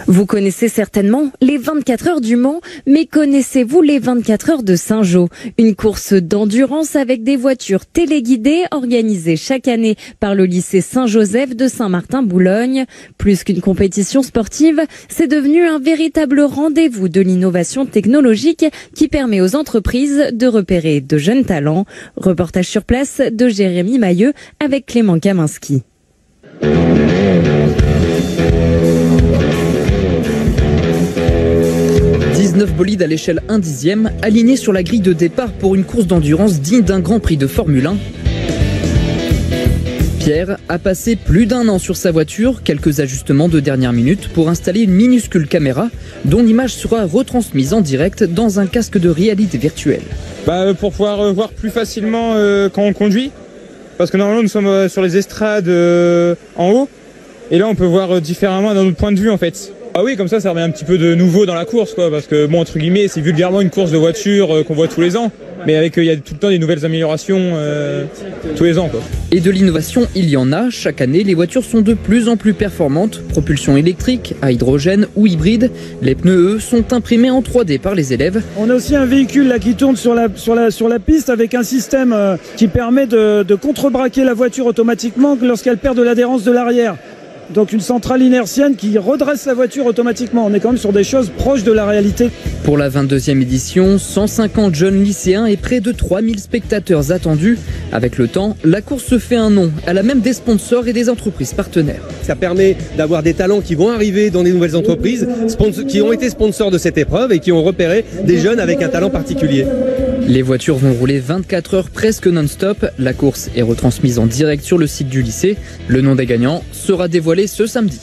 Vous connaissez certainement les 24 heures du Mans, mais connaissez-vous les 24 heures de Saint-Jean? Une course d'endurance avec des voitures téléguidées organisée chaque année par le lycée Saint-Joseph de Saint-Martin-Boulogne. Plus qu'une compétition sportive, c'est devenu un véritable rendez-vous de l'innovation technologique qui permet aux entreprises de repérer de jeunes talents. Reportage sur place de Jérémy Mailleux avec Clément Kaminski. 19 bolides à l'échelle 1/10, alignés sur la grille de départ pour une course d'endurance digne d'un Grand Prix de Formule 1. Pierre a passé plus d'1 an sur sa voiture, quelques ajustements de dernière minute pour installer une minuscule caméra dont l'image sera retransmise en direct dans un casque de réalité virtuelle. Pour pouvoir voir plus facilement quand on conduit, parce que normalement nous sommes sur les estrades en haut, et là on peut voir différemment d'un autre point de vue en fait. Ah oui, comme ça remet un petit peu de nouveau dans la course, quoi, parce que bon, entre guillemets, c'est vulgairement une course de voiture qu'on voit tous les ans, mais avec il y a tout le temps des nouvelles améliorations tous les ans, quoi. Et de l'innovation, il y en a. Chaque année, les voitures sont de plus en plus performantes. Propulsion électrique, à hydrogène ou hybride. Les pneus, eux, sont imprimés en 3D par les élèves. On a aussi un véhicule là qui tourne sur la piste avec un système qui permet de contrebraquer la voiture automatiquement lorsqu'elle perd de l'adhérence de l'arrière. Donc une centrale inertienne qui redresse la voiture automatiquement. On est quand même sur des choses proches de la réalité. Pour la 22e édition, 150 jeunes lycéens et près de 3000 spectateurs attendus. Avec le temps, la course se fait un nom. Elle a même des sponsors et des entreprises partenaires. Ça permet d'avoir des talents qui vont arriver dans des nouvelles entreprises, qui ont été sponsors de cette épreuve et qui ont repéré des jeunes avec un talent particulier. Les voitures vont rouler 24 heures presque non-stop. La course est retransmise en direct sur le site du lycée. Le nom des gagnants sera dévoilé ce samedi.